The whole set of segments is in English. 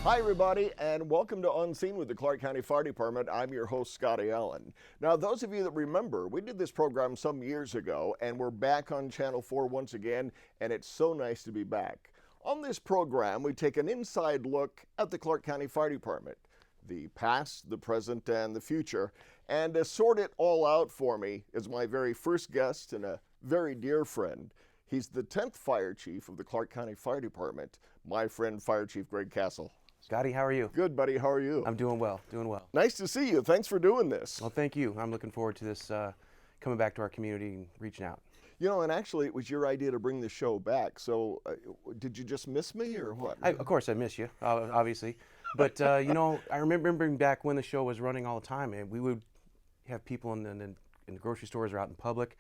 Hi everybody, and welcome to Unseen with the Clark County Fire Department. I'm your host, Scotty Allen. Now, those of you that remember, we did this program some years ago, and we're back on Channel 4 once again, and it's so nice to be back. On this program, we take an inside look at the Clark County Fire Department, the past, the present, and the future. And to sort it all out for me is my very first guest and a very dear friend. He's the 10th Fire Chief of the Clark County Fire Department, my friend Fire Chief Greg Cassell. Scotty, how are you? Good, buddy. How are you? I'm doing well, doing well. Nice to see you. Thanks for doing this. Well, thank you. I'm looking forward to this, coming back to our community and reaching out. You know, and actually it was your idea to bring the show back. So did you just miss me or what? Of course I miss you, obviously. But, you know, I remember back when the show was running all the time, and we would have people in the grocery stores or out in public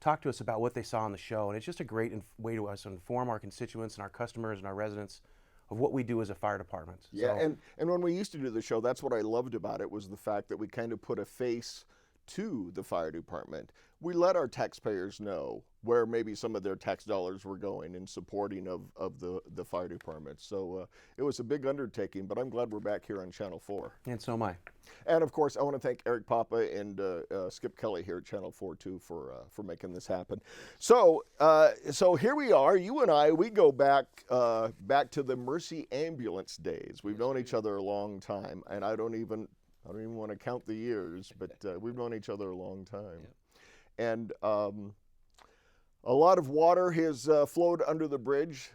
talk to us about what they saw on the show. And it's just a great way to us inform our constituents and our customers and our residents of what we do as a fire department. Yeah, and when we used to do the show, that's what I loved about it, was the fact that we kind of put a face to the fire department. We let our taxpayers know where maybe some of their tax dollars were going in supporting of the fire department. So it was a big undertaking, but I'm glad we're back here on Channel 4. And so am I. And of course, I want to thank Eric Papa and Skip Kelly here at Channel 4 too for making this happen. So here we are. You and I, we go back to the Mercy Ambulance days. We've known each other a long time, and I don't even want to count the years, but we've known each other a long time. Yep. And a lot of water has flowed under the bridge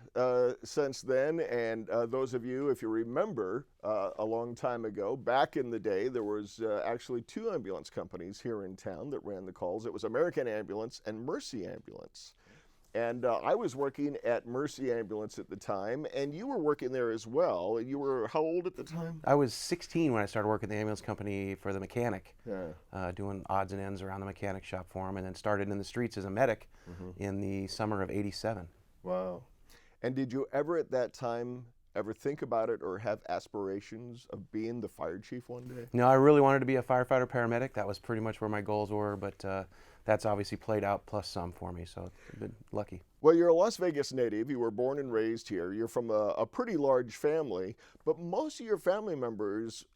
since then, and those of you, if you remember, a long time ago, back in the day, there was actually two ambulance companies here in town that ran the calls. It was American Ambulance and Mercy Ambulance. And I was working at Mercy Ambulance at the time, and you were working there as well. You were how old at the time? I was 16 when I started working at the ambulance company for the mechanic, doing odds and ends around the mechanic shop for him, and then started in the streets as a medic in the summer of '87. Wow. And did you ever at that time ever think about it or have aspirations of being the fire chief one day? No, I really wanted to be a firefighter paramedic. That was pretty much where my goals were, but that's obviously played out plus some for me, so I've been lucky. Well, you're a Las Vegas native. You were born and raised here. You're from a pretty large family, but most of your family members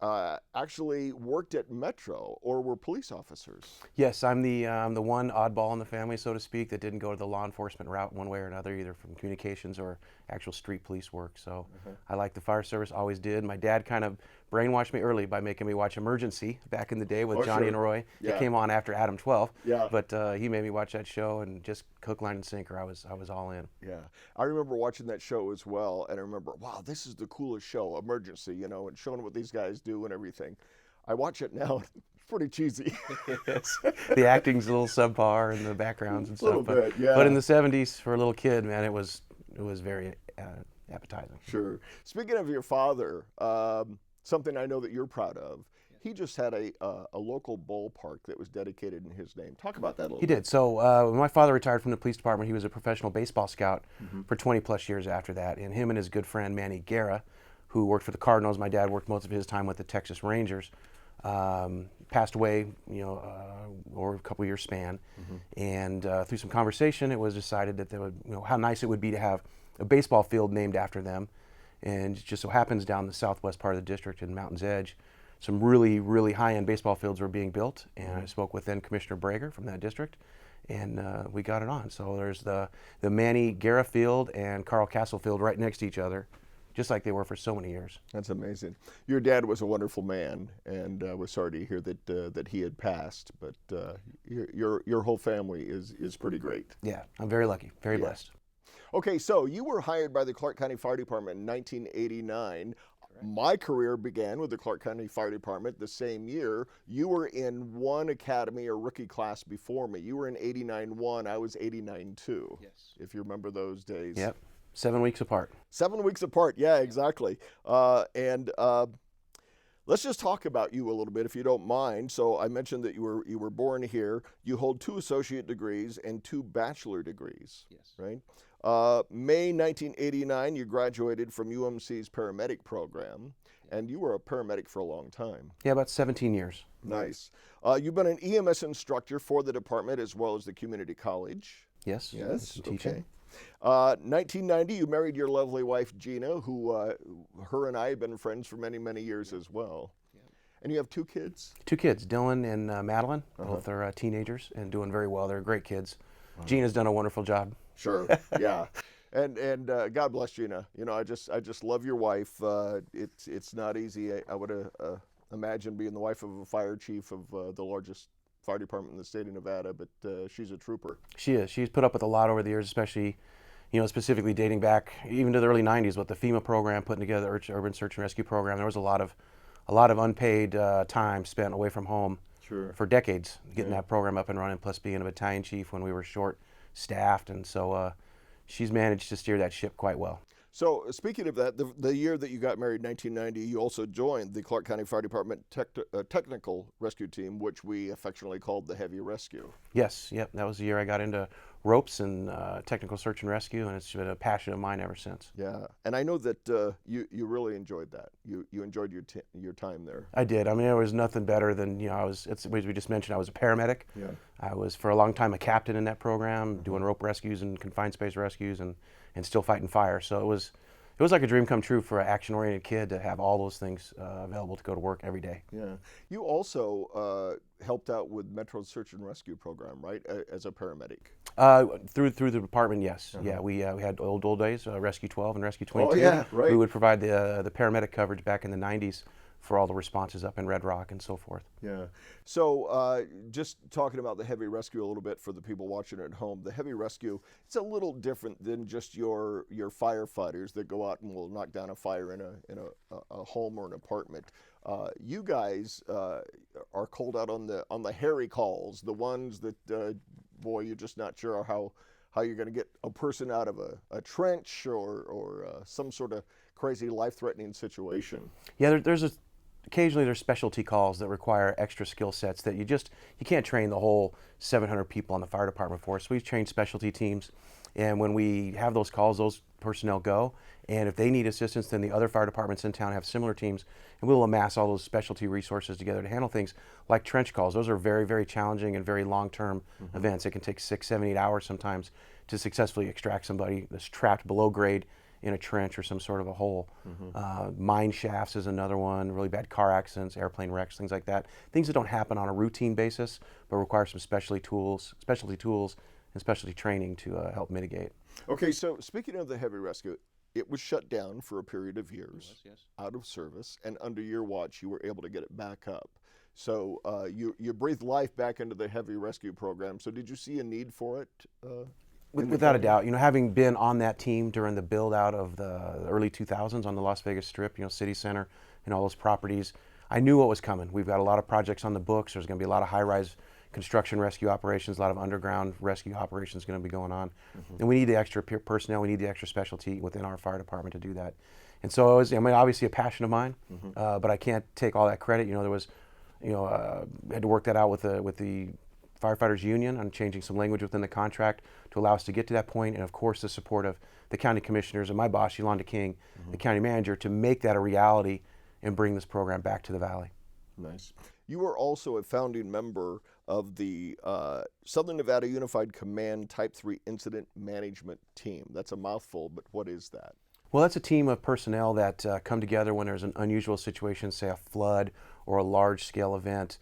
actually worked at Metro or were police officers. Yes, I'm the one oddball in the family, so to speak, that didn't go to the law enforcement route one way or another, either from communications or actual street police work. So I like the fire service, always did. My dad kind of brainwashed me early by making me watch Emergency back in the day with Johnny and Roy. It came on after Adam 12, but he made me watch that show and just hook, line, and sinker. I was all in. Yeah, I remember watching that show as well, and I remember, wow, this is the coolest show, Emergency, you know, and showing what these guys do and everything. I watch it now, it's pretty cheesy. Yes. The acting's a little subpar and the backgrounds and stuff. A little bit, yeah. But in the 70s, for a little kid, man, it was very appetizing. Sure. Speaking of your father, something I know that you're proud of, he just had a local ballpark that was dedicated in his name. Talk about that a little bit. He did. So when my father retired from the police department, he was a professional baseball scout for 20 plus years after that. And him and his good friend Manny Guerra, who worked for the Cardinals, my dad worked most of his time with the Texas Rangers, passed away, over a couple years span. And through some conversation, it was decided that they would, how nice it would be to have a baseball field named after them. And it just so happens down the southwest part of the district in Mountain's Edge, some really, really high-end baseball fields were being built, and I spoke with then Commissioner Brager from that district, and we got it on. So there's the Manny Guerra Field and Carl Cassell Field right next to each other, just like they were for so many years. That's amazing. Your dad was a wonderful man, and we're sorry to hear that he had passed, but your whole family is pretty great. Yeah, I'm very lucky, very blessed. Okay, so you were hired by the Clark County Fire Department in 1989. My career began with the Clark County Fire Department the same year. You were in one academy or rookie class before me. You were in 89-1, I was 89-2. Yes. If you remember those days. Yep, 7 weeks apart. 7 weeks apart, yeah, exactly. Let's just talk about you a little bit, if you don't mind. So I mentioned that you were born here. You hold 2 associate degrees and 2 bachelor degrees. Yes. Right? May 1989, you graduated from UMC's paramedic program, and you were a paramedic for a long time. Yeah, about 17 years. Nice. You've been an EMS instructor for the department as well as the community college. Yes. Yes. Some teaching. Okay. 1990, you married your lovely wife Gina, who her and I have been friends for many, many years as well. And you have two kids? 2 kids, Dylan and Madeline. Uh-huh. Both are teenagers and doing very well. They're great kids. Gina's done a wonderful job. Sure. Yeah. And God bless Gina. You know, I just love your wife. It's not easy. I would imagine being the wife of a fire chief of the largest fire department in the state of Nevada, but she's a trooper. She is. She's put up with a lot over the years, especially, specifically dating back even to the early '90s with the FEMA program, putting together the Urban Search and Rescue program. There was a lot of unpaid time spent away from home for decades getting that program up and running. Plus being a battalion chief when we were short-staffed, and so she's managed to steer that ship quite well. So speaking of that, the year that you got married, 1990, you also joined the Clark County Fire Department Technical Rescue Team, which we affectionately called the Heavy Rescue. Yes, yep, that was the year I got into ropes and technical search and rescue, and it's been a passion of mine ever since. Yeah, and I know that you really enjoyed that. You enjoyed your time there. I did. I mean, there was nothing better than, as we just mentioned, I was a paramedic. Yeah. I was for a long time a captain in that program, doing rope rescues and confined space rescues, and still fighting fire. So it was like a dream come true for an action-oriented kid to have all those things available to go to work every day. Yeah. You also helped out with Metro Search and Rescue program, right, as a paramedic? Through the department, yes. Yeah, we had old days, Rescue 12 and Rescue 22. Oh, yeah, right. We would provide the paramedic coverage back in the 90s for all the responses up in Red Rock and so forth. Yeah. So just talking about the heavy rescue a little bit for the people watching at home, the heavy rescue, it's a little different than just your firefighters that go out and will knock down a fire in a home or an apartment. You guys are called out on the hairy calls, the ones that boy, you're just not sure how you're going to get a person out of a trench or some sort of crazy life-threatening situation. Yeah, occasionally there's specialty calls that require extra skill sets that you can't train the whole 700 people on the fire department for. So we've trained specialty teams, and when we have those calls, those personnel go, and if they need assistance, then the other fire departments in town have similar teams, and we'll amass all those specialty resources together to handle things like trench calls. Those are very, very challenging and very long-term events. It can take 6, 7, 8 hours sometimes to successfully extract somebody that's trapped below grade in a trench or some sort of a hole. Mine shafts is another one, really bad car accidents, airplane wrecks, things like that. Things that don't happen on a routine basis, but require some specialty tools and specialty training to help mitigate. Okay, so speaking of the heavy rescue, it was shut down for a period of years, out of service, and under your watch, you were able to get it back up. So you breathed life back into the heavy rescue program. So did you see a need for it? Without a doubt, having been on that team during the build out of the early 2000s on the Las Vegas Strip, City Center and all those properties, I knew what was coming. We've got a lot of projects on the books. There's going to be a lot of high-rise construction rescue operations, a lot of underground rescue operations going to be going on. And we need the extra personnel, we need the extra specialty within our fire department to do that. And so it was, obviously a passion of mine, but I can't take all that credit. There was, had to work that out with the Firefighters Union on changing some language within the contract to allow us to get to that point, and of course the support of the county commissioners and my boss, Yolanda King, the county manager, to make that a reality and bring this program back to the Valley. Nice. You are also a founding member of the Southern Nevada Unified Command Type 3 Incident Management Team. That's a mouthful, but what is that? Well, that's a team of personnel that come together when there's an unusual situation, say a flood or a large-scale event.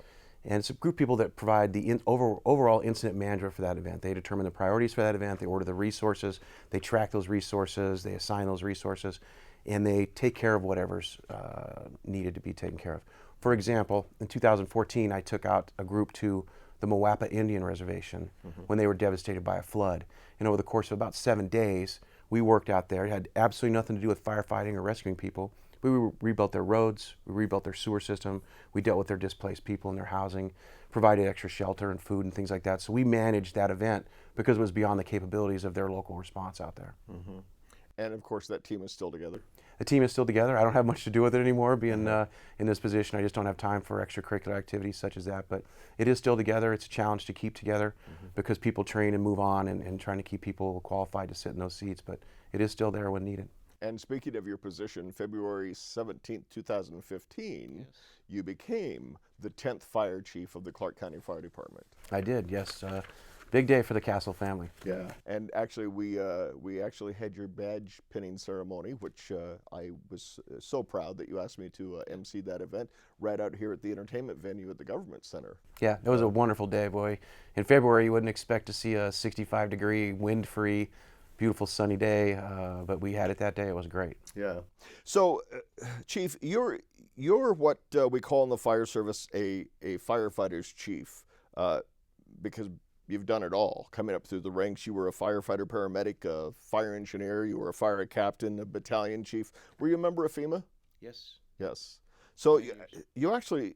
And it's a group of people that provide the overall incident management for that event. They determine the priorities for that event, they order the resources, they track those resources, they assign those resources, and they take care of whatever's needed to be taken care of. For example, in 2014, I took out a group to the Moapa Indian Reservation when they were devastated by a flood. And over the course of about 7 days, we worked out there. It had absolutely nothing to do with firefighting or rescuing people. We rebuilt their roads, we rebuilt their sewer system, we dealt with their displaced people and their housing, provided extra shelter and food and things like that. So we managed that event because it was beyond the capabilities of their local response out there. And of course, that team is still together. The team is still together. I don't have much to do with it anymore, being in this position. I just don't have time for extracurricular activities such as that. But it is still together. It's a challenge to keep together because people train and move on and trying to keep people qualified to sit in those seats. But it is still there when needed. And speaking of your position, February 17th, 2015, you became the 10th Fire Chief of the Clark County Fire Department. I did, yes. Big day for the Cassell family. Yeah, and actually we actually had your badge pinning ceremony, which I was so proud that you asked me to MC that event right out here at the entertainment venue at the Government Center. Yeah, it was a wonderful day, boy. In February, you wouldn't expect to see a 65-degree, wind-free, beautiful sunny day, but we had it that day. It was great. Yeah. So, Chief, you're what we call in the fire service a firefighter's chief, because you've done it all. Coming up through the ranks, you were a firefighter paramedic, a fire engineer, you were a fire captain, a battalion chief. Were you a member of FEMA? Yes. Yes. So you actually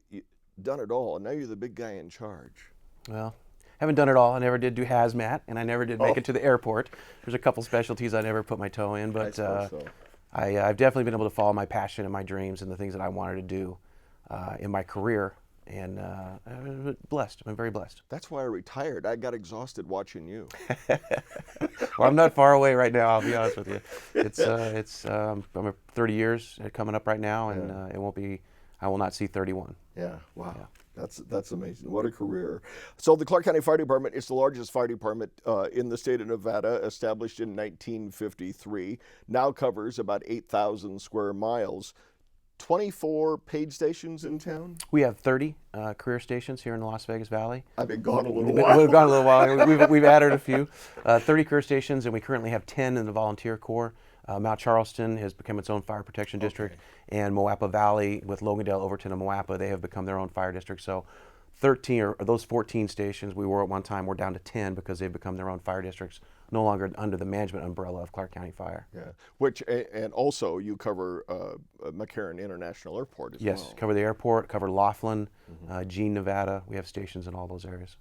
done it all, and now you're the big guy in charge. Well, haven't done it all. I never did do hazmat, and I never did make it to the airport. There's a couple specialties I never put my toe in, but I've definitely been able to follow my passion and my dreams and the things that I wanted to do in my career. And I'm blessed. I'm very blessed. That's why I retired. I got exhausted watching you. Well, I'm not far away right now. I'll be honest with you. I'm 30 years coming up right now, and it won't be. I will not see 31. Yeah. Wow. Yeah. That's amazing. What a career. So the Clark County Fire Department is the largest fire department in the state of Nevada, established in 1953. Now covers about 8,000 square miles. 24 paid stations in town? We have 30 career stations here in the Las Vegas Valley. I've been gone a little while. We've gone a little while. We've added a few. 30 career stations, and we currently have 10 in the volunteer corps. Mount Charleston has become its own fire protection district, and Moapa Valley with Logandale, Overton, and Moapa, they have become their own fire district. So 13 or those 14 stations we were at one time, we're down to 10 because they've become their own fire districts, no longer under the management umbrella of Clark County Fire. Yeah, which, and also you cover McCarran International Airport as well. Yes, cover the airport, cover Laughlin, Jean, Nevada. We have stations in all those areas.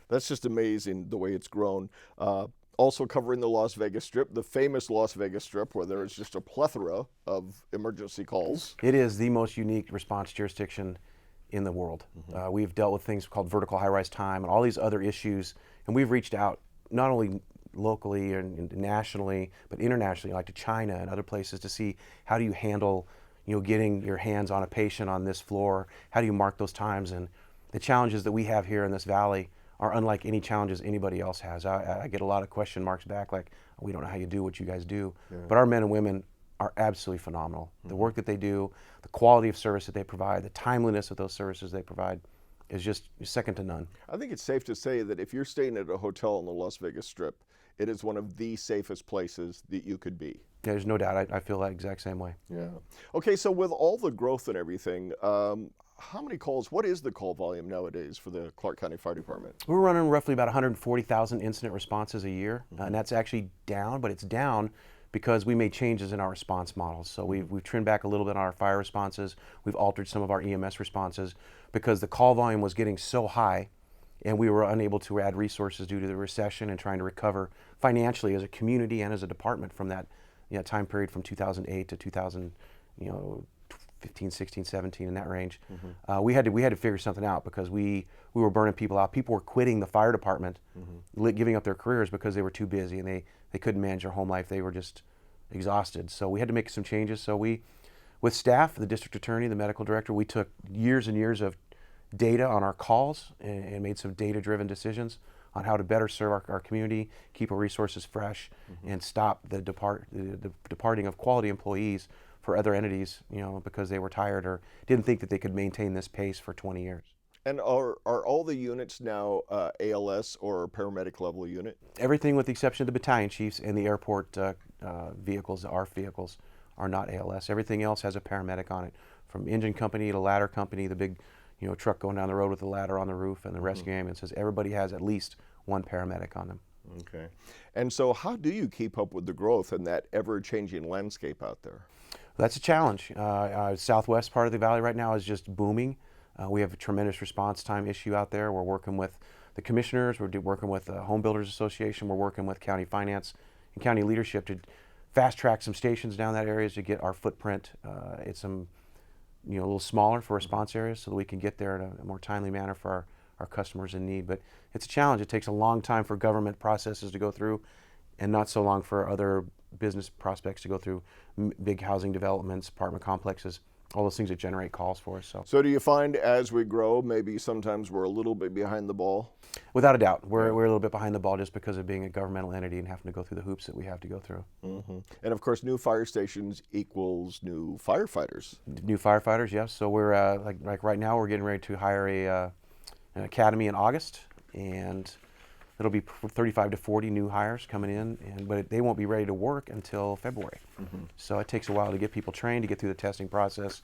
That's just amazing the way it's grown. Also covering the Las Vegas Strip, the famous Las Vegas Strip, where there is just a plethora of emergency calls. It is the most unique response jurisdiction in the world. We've dealt with things called vertical high-rise time and all these other issues, and we've reached out not only locally and nationally, but internationally, like to China and other places, to see how do you handle, getting your hands on a patient on this floor. How do you mark those times? And the challenges that we have here in this valley are unlike any challenges anybody else has. I get a lot of question marks back, like, we don't know how you do what you guys do. But our men and women are absolutely phenomenal. The work that they do, the quality of service that they provide, the timeliness of those services they provide is just second to none. I think it's safe to say that if you're staying at a hotel on the Las Vegas Strip, it is one of the safest places that you could be. Yeah, there's no doubt. I feel that exact same way. Yeah. Okay, so with all the growth and everything, how many calls, what is the call volume nowadays for the Clark County Fire Department? We're running roughly about 140,000 incident responses a year, and that's actually down, but it's down because we made changes in our response models. So we've trimmed back a little bit on our fire responses. We've altered some of our EMS responses because the call volume was getting so high, and we were unable to add resources due to the recession and trying to recover financially as a community and as a department from that time period from 2008 to 2015, 16, 17, in that range. We had to figure something out because we were burning people out. People were quitting the fire department, giving up their careers because they were too busy and they couldn't manage their home life. They were just exhausted. So we had to make some changes. So with staff, the district attorney, the medical director, we took years and years of data on our calls and made some data-driven decisions on how to better serve our community, keep our resources fresh, and stop the departing of quality employees for other entities, because they were tired or didn't think that they could maintain this pace for 20 years. And are all the units now ALS or paramedic level unit? Everything with the exception of the battalion chiefs and the airport vehicles, ARF vehicles, are not ALS. Everything else has a paramedic on it, from engine company to ladder company, the big truck going down the road with the ladder on the roof, and the rescue ambulances. Everybody has at least one paramedic on them. Okay. And so how do you keep up with the growth in that ever-changing landscape out there? That's a challenge. Southwest part of the valley right now is just booming. We have a tremendous response time issue out there. We're working with the commissioners, we're working with the Home Builders Association, we're working with county finance and county leadership to fast track some stations down that area to get our footprint. It's a little smaller for response areas so that we can get there in a more timely manner for our customers in need. But it's a challenge. It takes a long time for government processes to go through and not so long for other business prospects to go through, big housing developments, apartment complexes. all those things that generate calls for us. So do you find as we grow, maybe sometimes we're a little bit behind the ball? Without a doubt, we're a little bit behind the ball just because of being a governmental entity and having to go through the hoops that we have to go through. And of course, new fire stations equals new firefighters. New firefighters, yes. So we're like right now we're getting ready to hire an academy in August, and it'll be 35 to 40 new hires coming in, but they won't be ready to work until February. So it takes a while to get people trained, to get through the testing process,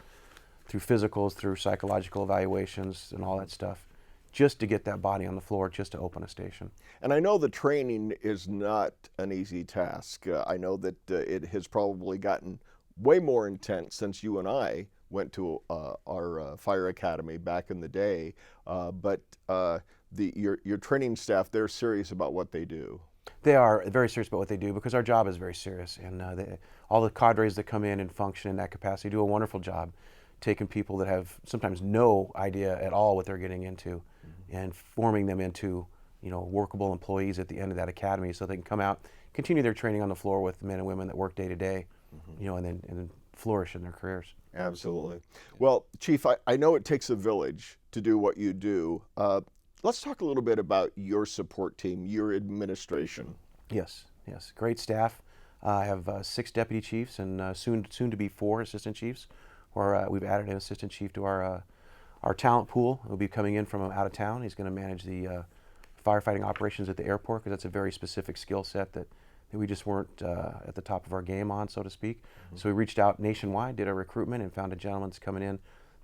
through physicals, through psychological evaluations and all that stuff, just to get that body on the floor, just to open a station. And I know the training is not an easy task. I know that it has probably gotten way more intense since you and I went to our fire academy back in the day. But your training staff, they're serious about what they do. They are very serious about what they do because our job is very serious. And all the cadres that come in and function in that capacity do a wonderful job taking people that have sometimes no idea at all what they're getting into and forming them into workable employees at the end of that academy so they can come out, continue their training on the floor with the men and women that work day to day, and then flourish in their careers. Absolutely. Well, Chief, I know it takes a village to do what you do. Let's talk a little bit about your support team, your administration. Yes. Great staff. I have 6 deputy chiefs and soon to be 4 assistant chiefs. We've added an assistant chief to our talent pool. He'll be coming in from out of town. He's going to manage the firefighting operations at the airport because that's a very specific skill set that we just weren't at the top of our game on, so to speak. So we reached out nationwide, did a recruitment, and found a gentleman that's coming in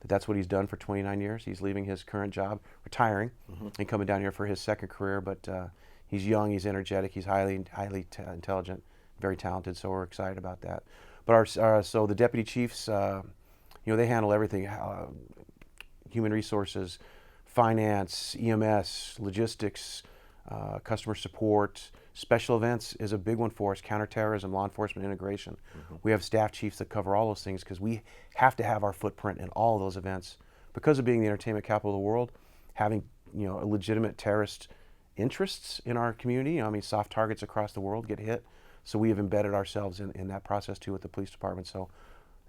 that's what he's done for 29 years. He's leaving his current job, retiring, and coming down here for his second career. But he's young, he's energetic, he's highly intelligent, very talented. So we're excited about that. But so the deputy chiefs, they handle everything: human resources, finance, EMS, logistics, customer support. Special events is a big one for us, counterterrorism, law enforcement integration. We have staff chiefs that cover all those things because we have to have our footprint in all of those events. Because of being the entertainment capital of the world, having legitimate terrorist interests in our community, soft targets across the world get hit. So we have embedded ourselves in that process too with the police department. So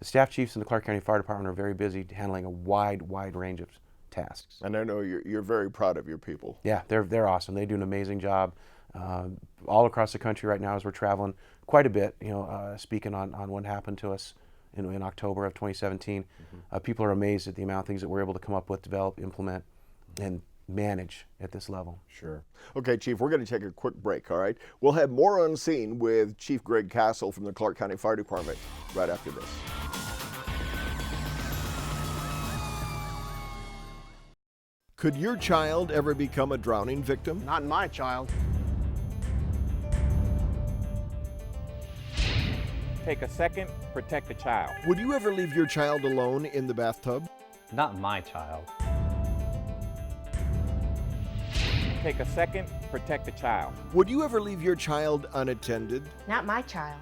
the staff chiefs in the Clark County Fire Department are very busy handling a wide range of tasks. And I know you're very proud of your people. Yeah, they're awesome. They do an amazing job. All across the country right now as we're traveling quite a bit, speaking on what happened to us in October of 2017. People are amazed at the amount of things that we're able to come up with, develop, implement, and manage at this level. Sure. Okay, Chief, we're going to take a quick break, all right? We'll have more on scene with Chief Greg Cassell from the Clark County Fire Department right after this. Could your child ever become a drowning victim? Not my child. Take a second, protect a child. Would you ever leave your child alone in the bathtub? Not my child. Take a second, protect a child. Would you ever leave your child unattended? Not my child.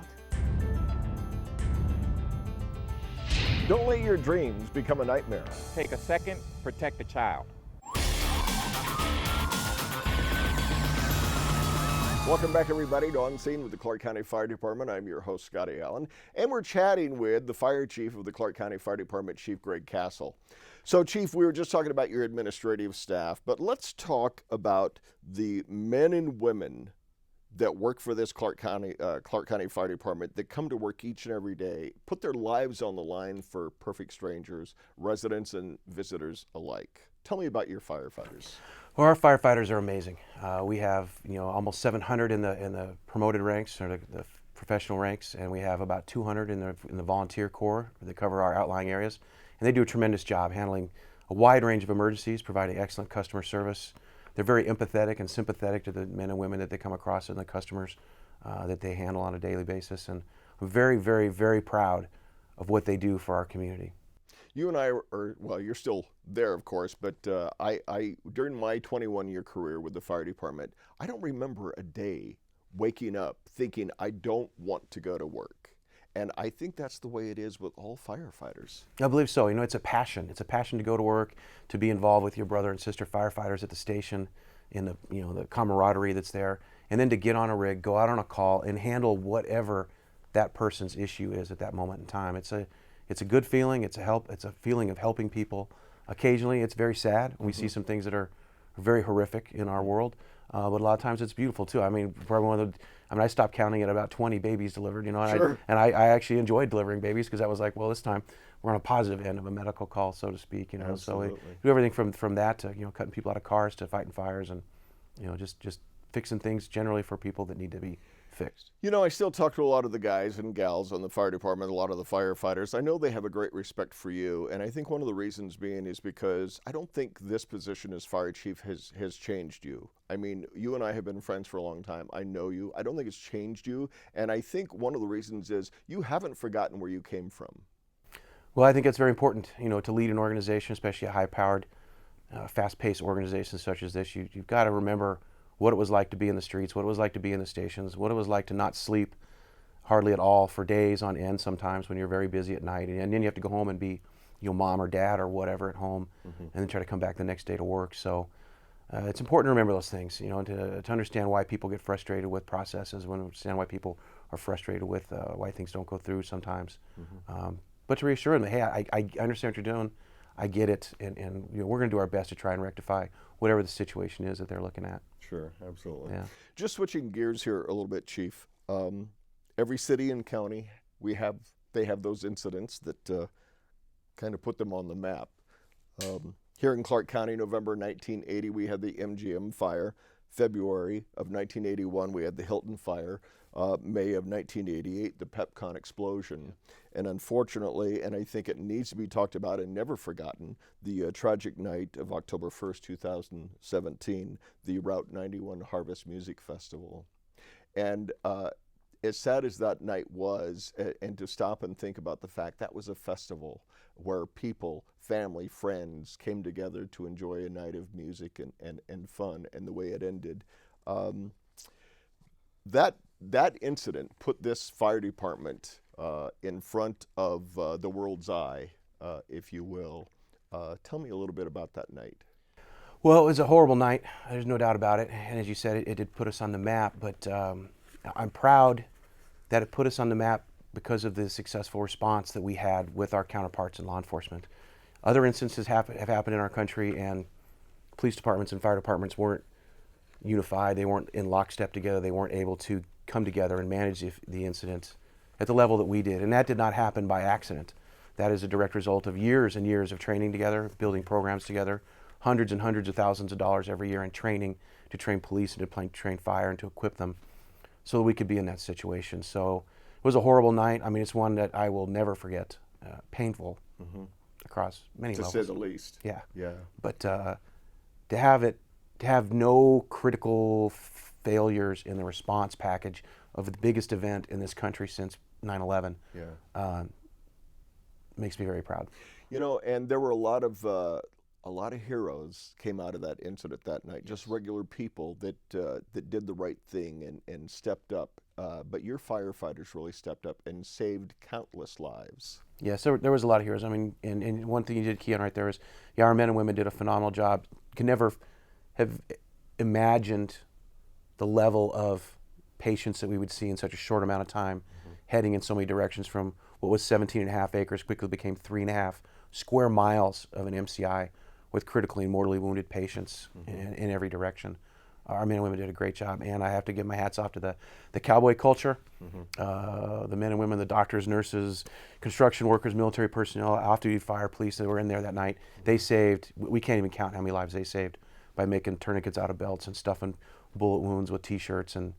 Don't let your dreams become a nightmare. Take a second, protect a child. Welcome back, everybody, to On Scene with the Clark County Fire Department. I'm your host, Scotty Allen, and we're chatting with the Fire Chief of the Clark County Fire Department, Chief Greg Cassell. So, Chief, we were just talking about your administrative staff, but let's talk about the men and women that work for this Clark County Fire Department that come to work each and every day, put their lives on the line for perfect strangers, residents and visitors alike. Tell me about your firefighters. Well, our firefighters are amazing. We have almost 700 in the promoted ranks or the professional ranks, and we have about 200 in the volunteer corps that cover our outlying areas. And they do a tremendous job handling a wide range of emergencies, providing excellent customer service. They're very empathetic and sympathetic to the men and women that they come across and the customers that they handle on a daily basis. And I'm very, very, very proud of what they do for our community. You and I are, well, you're still there, of course, but I during my 21-year career with the fire department, I don't remember a day waking up thinking I don't want to go to work. And I think that's the way it is with all firefighters. I believe so. It's a passion. It's a passion to go to work, to be involved with your brother and sister firefighters at the station, in the camaraderie that's there, and then to get on a rig, go out on a call, and handle whatever that person's issue is at that moment in time. It's it's a good feeling. It's a feeling of helping people. Occasionally, it's very sad. We see some things that are very horrific in our world, but a lot of times it's beautiful too. I mean, I stopped counting at about 20 babies delivered. You know, and I actually enjoyed delivering babies because I was like, well, this time we're on a positive end of a medical call, so to speak. You know, Absolutely. so we do everything from that to cutting people out of cars to fighting fires and just fixing things generally for people that need to be fixed. I still talk to a lot of the guys and gals on the fire department, a lot of the firefighters. I know they have a great respect for you, and I think one of the reasons being is because I don't think this position as fire chief has changed you. I mean, you and I have been friends for a long time. I know you. I don't think it's changed you, and I think one of the reasons is you haven't forgotten where you came from. Well, I think it's very important, to lead an organization, especially a high-powered, fast-paced organization such as this. You've got to remember what it was like to be in the streets, what it was like to be in the stations, what it was like to not sleep hardly at all for days on end sometimes when you're very busy at night. And then you have to go home and be mom or dad or whatever at home, and then try to come back the next day to work. So it's important to remember those things, to understand why people get frustrated with processes, understand why people are frustrated with why things don't go through sometimes. But to reassure them, hey, I understand what you're doing, I get it, and we're going to do our best to try and rectify whatever the situation is that they're looking at. Sure, absolutely. Yeah. Just switching gears here a little bit, Chief. Every city and county, they have those incidents that kind of put them on the map. Here in Clark County, November 1980, we had the MGM fire. February of 1981, we had the Hilton fire. May of 1988, the PepCon explosion. And unfortunately, and I think it needs to be talked about and never forgotten, the tragic night of October 1st, 2017, the Route 91 Harvest Music Festival. And as sad as that night was, and to stop and think about the fact that was a festival where people, family, friends came together to enjoy a night of music and fun, and the way it ended. That incident put this fire department in front of the world's eye, if you will. Tell me a little bit about that night. Well, it was a horrible night. There's no doubt about it. And as you said, it did put us on the map. But I'm proud that it put us on the map because of the successful response that we had with our counterparts in law enforcement. Other instances have happened in our country, and police departments and fire departments weren't unified. They weren't in lockstep together. They weren't able to come together and manage the incident at the level that we did. And that did not happen by accident. That is a direct result of years and years of training together, building programs together, hundreds and hundreds of thousands of dollars every year in training to train police and to train fire and to equip them so that we could be in that situation. So it was a horrible night. I mean, it's one that I will never forget. Painful across many levels. To say the least. Yeah. Yeah. But to have no critical failures in the response package of the biggest event in this country since 9/11 makes me very proud. And there were a lot of heroes came out of that incident that night. Just regular people that did the right thing and stepped up. But your firefighters really stepped up and saved countless lives. Yes, there was a lot of heroes. I mean, and one thing you did key on right there is, our men and women did a phenomenal job. Could never have imagined the level of patients that we would see in such a short amount of time, heading in so many directions from what was 17.5 acres quickly became 3.5 square miles of an MCI with critically and mortally wounded patients in every direction. Our men and women did a great job, and I have to give my hats off to the cowboy culture, the men and women, the doctors, nurses, construction workers, military personnel, off-duty fire, police that were in there that night. They saved, we can't even count how many lives they saved by making tourniquets out of belts and stuffing bullet wounds with T-shirts, and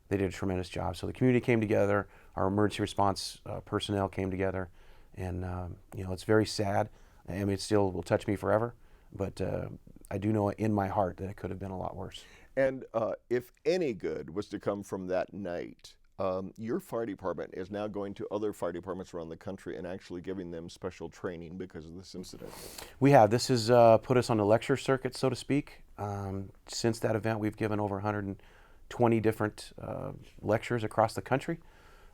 they did a tremendous job. So the community came together, our emergency response personnel came together, and it's very sad. I mean, it still will touch me forever, but I do know in my heart that it could have been a lot worse. And if any good was to come from that night, your fire department is now going to other fire departments around the country and actually giving them special training because of this incident. We have. This has put us on the lecture circuit, so to speak. Since that event, we've given over 120 different lectures across the country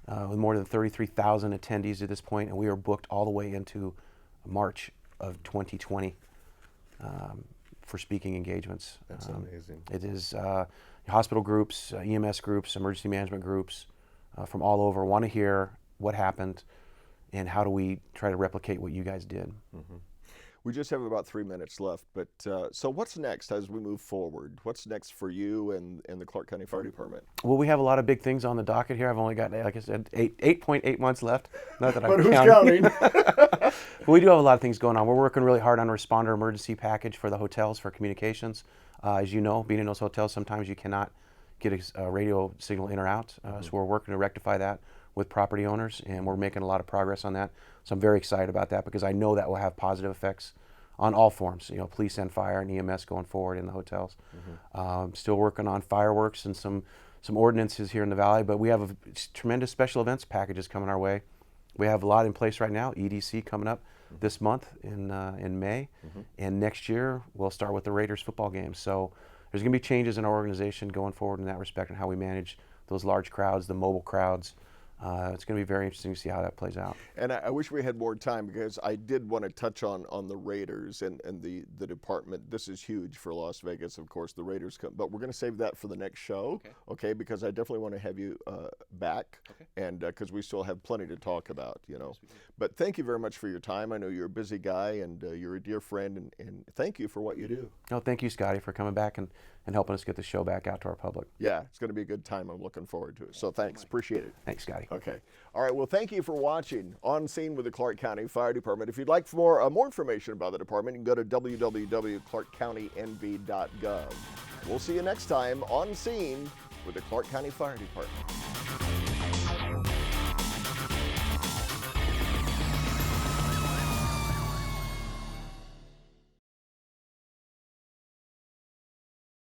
with more than 33,000 attendees at this point, and we are booked all the way into March of 2020 for speaking engagements. That's amazing. It is hospital groups, EMS groups, emergency management groups from all over want to hear what happened and how do we try to replicate what you guys did. We just have about 3 minutes left, but so what's next as we move forward? What's next for you and the Clark County Fire Department? Well, we have a lot of big things on the docket here. I've only got, like I said, 8.8 months left. Not that But I'm who's counting. counting? We do have a lot of things going on. We're working really hard on a responder emergency package for the hotels for communications. As you know, being in those hotels, sometimes you cannot get a radio signal in or out. So we're working to rectify that with property owners, and we're making a lot of progress on that. So I'm very excited about that because I know that will have positive effects on all forms, police and fire and EMS going forward in the hotels. Still working on fireworks and some ordinances here in the Valley, but we have a tremendous special events packages coming our way. We have a lot in place right now. EDC coming up this month in May, and next year we'll start with the Raiders football games. So there's going to be changes in our organization going forward in that respect and how we manage those large crowds, the mobile crowds. It's going to be very interesting to see how that plays out. And I wish we had more time because I did want to touch on the Raiders and the department. This is huge for Las Vegas, of course, the Raiders come, but we're going to save that for the next show, okay? Because I definitely want to have you back, and because we still have plenty to talk about, But thank you very much for your time. I know you're a busy guy, and you're a dear friend, and thank you for what you do. No, thank you, Scotty, for coming back and helping us get the show back out to our public. Yeah, it's going to be a good time. I'm looking forward to it. So thanks. Appreciate it. Thanks, Scotty. Okay. All right. Well, thank you for watching On Scene with the Clark County Fire Department. If you'd like more information about the department, you can go to www.clarkcountynv.gov. We'll see you next time on Scene with the Clark County Fire Department.